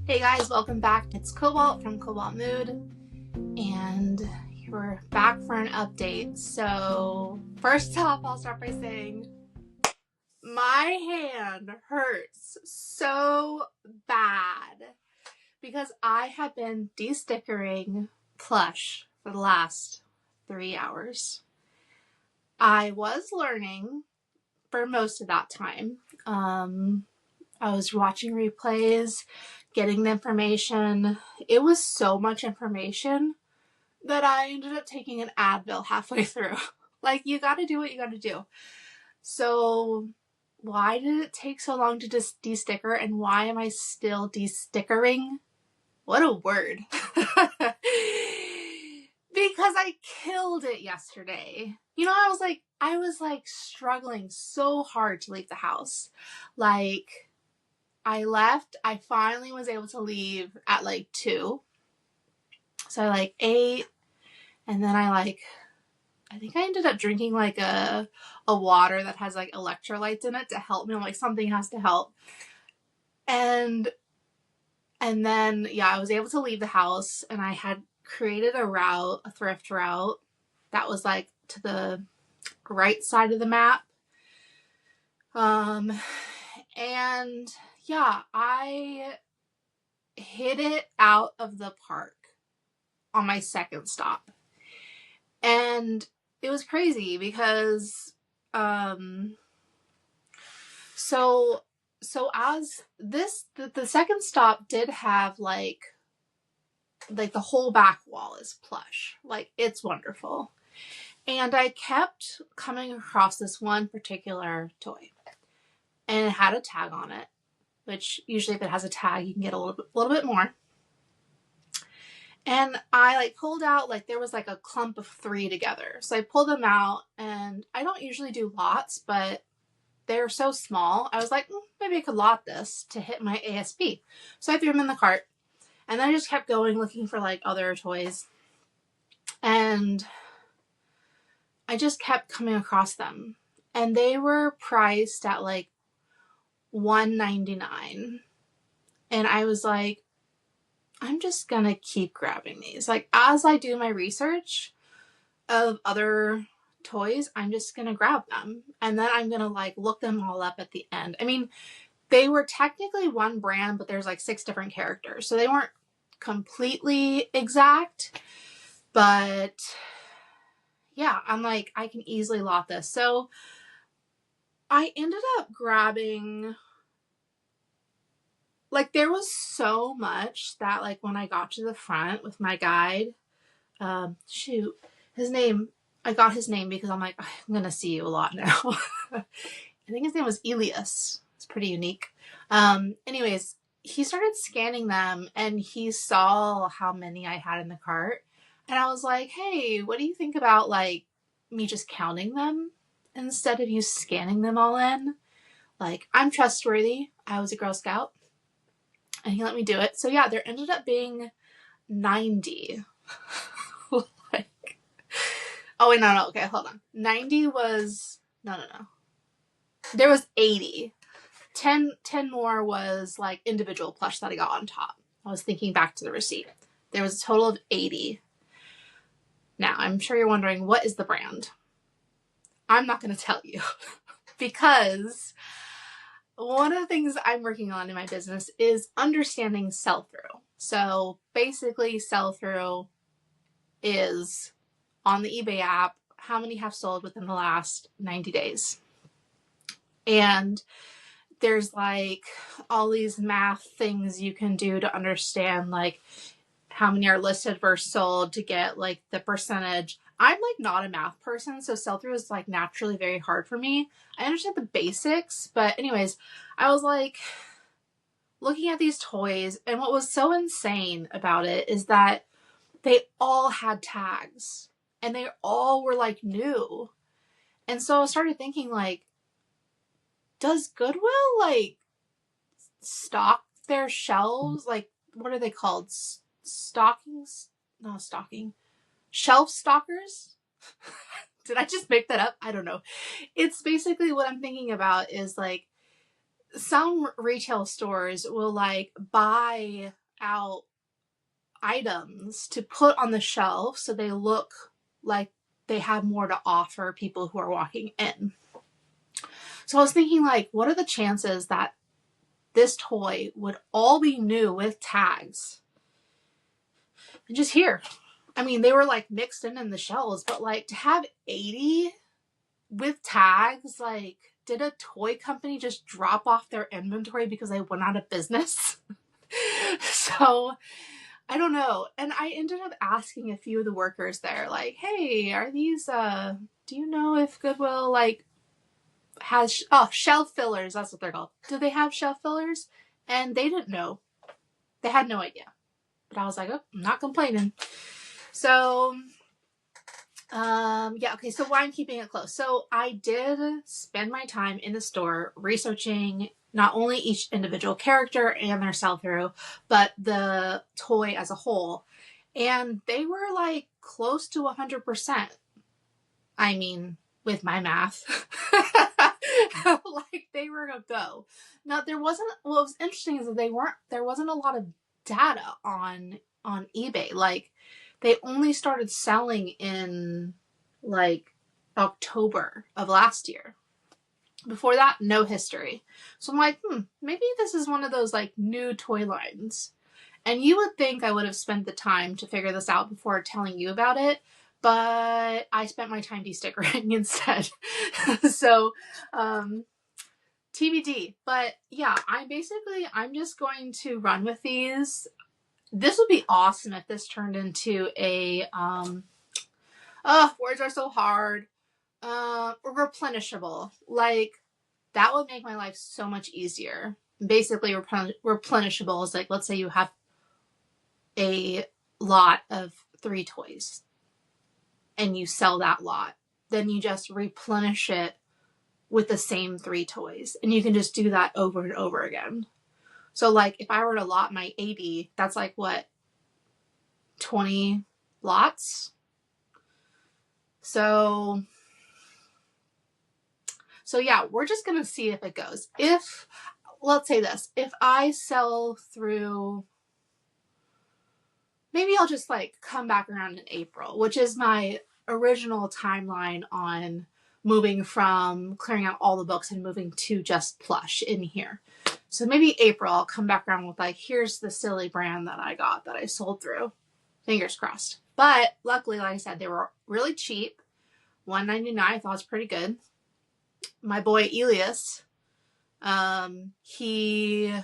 Hey guys, welcome back. It's Cobalt from Cobalt Mood, and we're back for an update. So, first off, I'll start by saying my hand hurts so bad because I have been de-stickering plush for the last 3 hours. I was learning for most of that time. I was watching replays, getting the information. It was so much information that I ended up taking an Advil halfway through. Like, you gotta do what you gotta do. So, why did it take so long to just de-sticker, and why am I still de-stickering? What a word. Because I killed it yesterday. You know, I was like struggling so hard to leave the house. Like, I left. I finally was able to leave at like 2. So I like ate, and then I think I ended up drinking like a water that has like electrolytes in it to help me. I'm like, something has to help. And then yeah, I was able to leave the house, and I had created a thrift route that was like to the right side of the map. And yeah, I hit it out of the park on my second stop. And it was crazy because so as this the second stop did have like the whole back wall is plush. Like, it's wonderful. And I kept coming across this one particular toy, and it had a tag on it, which usually if it has a tag, you can get a little bit more. And I like pulled out, like there was like a clump of 3 together. So I pulled them out, and I don't usually do lots, but they're so small. I was like, maybe I could lot this to hit my ASP. So I threw them in the cart, and then I just kept going looking for like other toys. And I just kept coming across them, and they were priced at like $1.99. And I was like, I'm just gonna keep grabbing these. Like, as I do my research of other toys, I'm just gonna grab them, and then I'm gonna like look them all up at the end. I mean, they were technically one brand, but there's like 6 different characters, so they weren't completely exact. But yeah, I'm like, I can easily lot this. So I ended up grabbing, like, there was so much that like when I got to the front with my guide, shoot, his name, I got his name because I'm like, I'm gonna see you a lot now. I think his name was Elias. It's pretty unique. Anyways, he started scanning them, and he saw how many I had in the cart. And I was like, hey, what do you think about like me just counting them instead of you scanning them all in? Like, I'm trustworthy. I was a Girl Scout, and he let me do it. So yeah, there ended up being 90. Like, oh wait, no, okay, hold on. 90 was, no. There was 80. 10 more was like individual plush that I got on top. I was thinking back to the receipt. There was a total of 80. Now, I'm sure you're wondering, what is the brand? I'm not going to tell you because one of the things I'm working on in my business is understanding sell-through. So basically, sell-through is on the eBay app, how many have sold within the last 90 days. And there's like all these math things you can do to understand like how many are listed versus sold to get like the percentage. I'm like not a math person, so sell-through is like naturally very hard for me. I understand the basics, but anyways, I was like looking at these toys, and what was so insane about it is that they all had tags, and they all were like new. And so I started thinking, like, does Goodwill like stock their shelves? Like, what are they called? Stockings? No, stocking. Shelf stalkers? Did I just make that up? I don't know. It's basically what I'm thinking about is like, some retail stores will like buy out items to put on the shelf so they look like they have more to offer people who are walking in. So I was thinking, like, what are the chances that this toy would all be new with tags and just here? I mean, they were like mixed in the shelves, but like to have 80 with tags, like, did a toy company just drop off their inventory because they went out of business? So I don't know. And I ended up asking a few of the workers there, like, hey, are these, do you know if Goodwill, like, has, shelf fillers, that's what they're called. Do they have shelf fillers? And they didn't know. They had no idea. But I was like, oh, I'm not complaining. So, yeah, okay, so why I'm keeping it close. So I did spend my time in the store researching not only each individual character and their sell-through, but the toy as a whole. And they were like close to 100%. I mean, with my math. Like they were a go. Now there wasn't, what was interesting is that there wasn't a lot of data on eBay. Like they only started selling in like October of last year. Before that, no history. So I'm like, maybe this is one of those like new toy lines. And you would think I would have spent the time to figure this out before telling you about it, but I spent my time de-stickering instead. So, TBD. But yeah, I'm just going to run with these. This would be awesome if this turned into a, words are so hard. Replenishable. Like, that would make my life so much easier. Basically, replenishable is like, let's say you have a lot of 3 toys and you sell that lot. Then you just replenish it with the same 3 toys. And you can just do that over and over again. So, like, if I were to lot my 80, that's like, what, 20 lots? So yeah, we're just going to see if it goes. If, let's say this, if I sell through, maybe I'll just like come back around in April, which is my original timeline on moving from clearing out all the books and moving to just plush in here. So maybe April, I'll come back around with like, here's the silly brand that I got that I sold through. Fingers crossed. But luckily, like I said, they were really cheap. $1.99, I thought was pretty good. My boy Elias, he's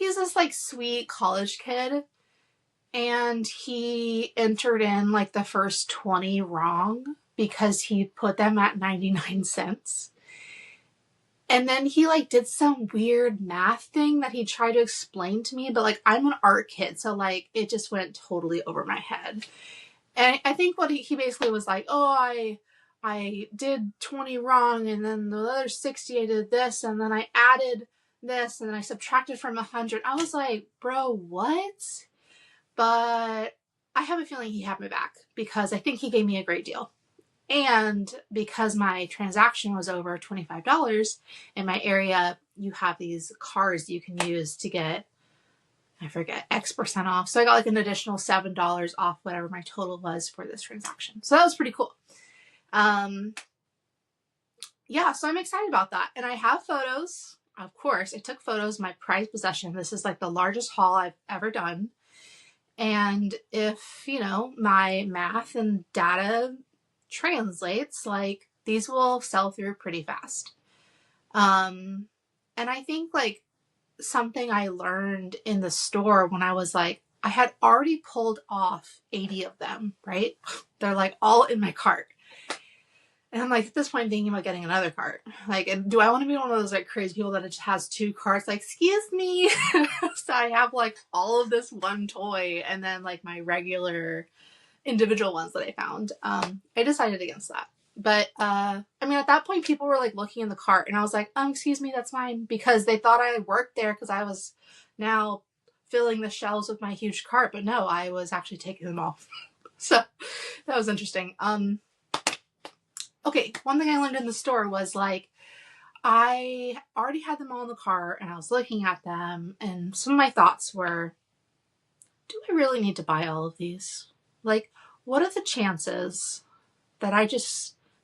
this like sweet college kid, and he entered in like the first 20 wrong because he put them at 99 cents. And then he like did some weird math thing that he tried to explain to me, but like I'm an art kid, so like it just went totally over my head. And I think what he basically was like, oh, I did 20 wrong, and then the other 60 I did this, and then I added this, and then I subtracted from 100. I was like, bro, what? But I have a feeling he had my back because I think he gave me a great deal. And because my transaction was over $25, in my area, you have these cards you can use to get, I forget, X% off. So I got like an additional $7 off whatever my total was for this transaction. So that was pretty cool. Yeah, so I'm excited about that. And I have photos. Of course, I took photos of my prized possession. This is like the largest haul I've ever done. And if, my math and data translates, like these will sell through pretty fast. And I think like something I learned in the store when I was like, I had already pulled off 80 of them, right? They're like all in my cart. And I'm like, at this point, thinking about getting another cart. Like, do I want to be one of those like crazy people that just has 2 carts? Like, excuse me. So I have like all of this one toy and then like my regular individual ones that I found. I decided against that. But, I mean, at that point, people were like looking in the cart and I was like, excuse me, that's mine. Because they thought I worked there because I was now filling the shelves with my huge cart. But no, I was actually taking them off. So that was interesting. Okay, one thing I learned in the store was like, I already had them all in the car and I was looking at them, and some of my thoughts were, do I really need to buy all of these? Like, what are the chances that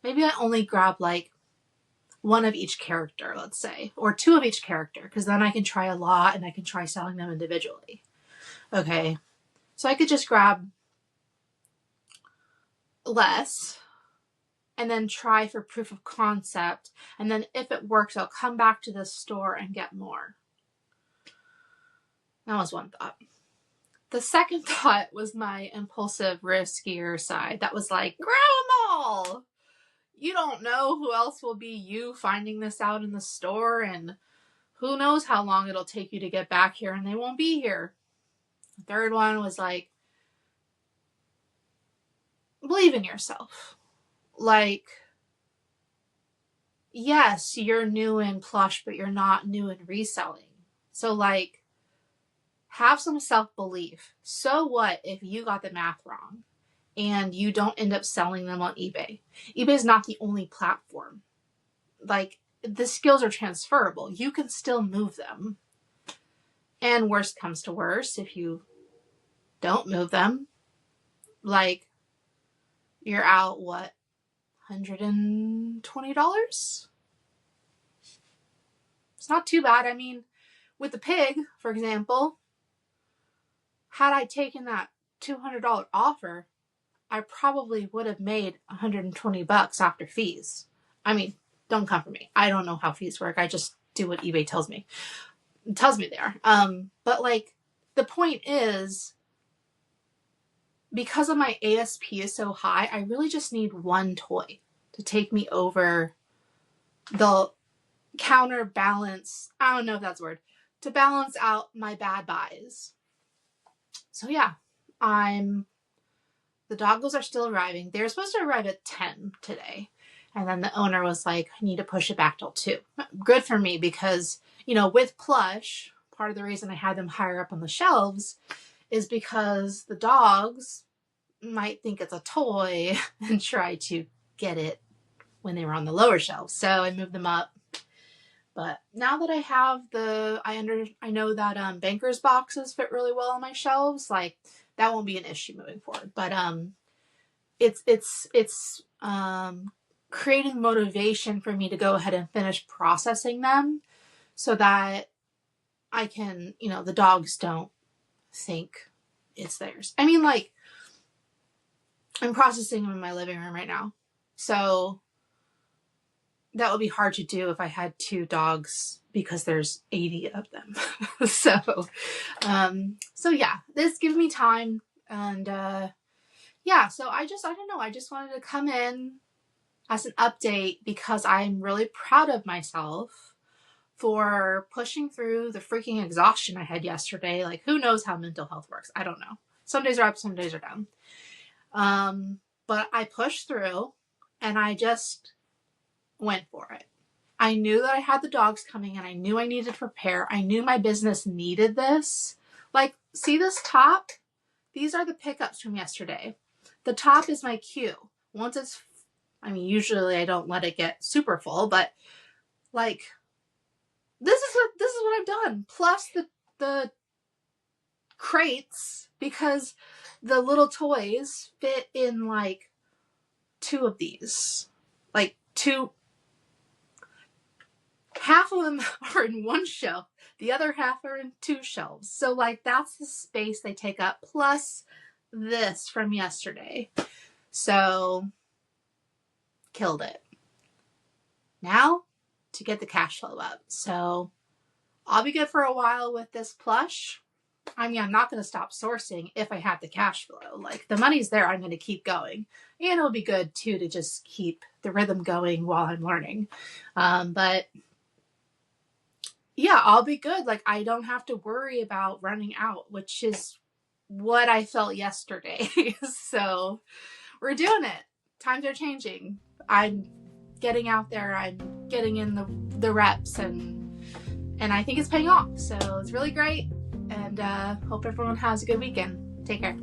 maybe I only grab like one of each character, let's say, or two of each character, because then I can try a lot and I can try selling them individually. Okay, so I could just grab less and then try for proof of concept, and then if it works, I'll come back to this store and get more. That was one thought. The second thought was my impulsive, riskier side that was like, grab them all! You don't know who else will be you finding this out in the store, and who knows how long it'll take you to get back here and they won't be here. The third one was like, believe in yourself. Like, yes, you're new in plush, but you're not new in reselling. So like, have some self-belief. So what if you got the math wrong and you don't end up selling them on eBay? eBay is not the only platform. Like, the skills are transferable. You can still move them. And worst comes to worst, if you don't move them, like, you're out, what, $120? It's not too bad. I mean, with the pig, for example, had I taken that $200 offer, I probably would have made $120 after fees. I mean, don't come for me. I don't know how fees work. I just do what eBay tells me. It tells me they are. But like, the point is, because of my ASP is so high, I really just need one toy to take me over the counterbalance. I don't know if that's a word. To balance out my bad buys. So yeah, the doggos are still arriving. They were supposed to arrive at 10 today. And then the owner was like, I need to push it back till 2. Good for me, because, you know, with plush, part of the reason I had them higher up on the shelves is because the dogs might think it's a toy and try to get it when they were on the lower shelves. So I moved them up. But now that I have I know that Bankers boxes fit really well on my shelves. Like, that won't be an issue moving forward. But it's creating motivation for me to go ahead and finish processing them, so that I can, you know, the dogs don't think it's theirs. I mean, like, I'm processing them in my living room right now. So that would be hard to do if I had 2 dogs, because there's 80 of them. So yeah, this gives me time. And yeah, so I don't know. I just wanted to come in as an update, because I'm really proud of myself for pushing through the freaking exhaustion I had yesterday. Like, who knows how mental health works? I don't know. Some days are up, some days are down. But I pushed through and I just went for it. I knew that I had the dogs coming and I knew I needed to prepare. I knew my business needed this. Like, see this top? These are the pickups from yesterday. The top is my queue. Once it's, I mean, usually I don't let it get super full, but like, this is what I've done. Plus the crates, because the little toys fit in like 2 of these. Like, 2. Half of them are in one shelf. The other half are in 2 shelves. So like, that's the space they take up, plus this from yesterday. So killed it. Now to get the cash flow up. So I'll be good for a while with this plush. I mean, I'm not going to stop sourcing if I have the cash flow. Like, the money's there, I'm going to keep going. And it'll be good too to just keep the rhythm going while I'm learning. But yeah, I'll be good. Like, I don't have to worry about running out, which is what I felt yesterday. So we're doing it. Times are changing. I'm getting out there. I'm getting in the reps, and I think it's paying off. So it's really great. And hope everyone has a good weekend. Take care.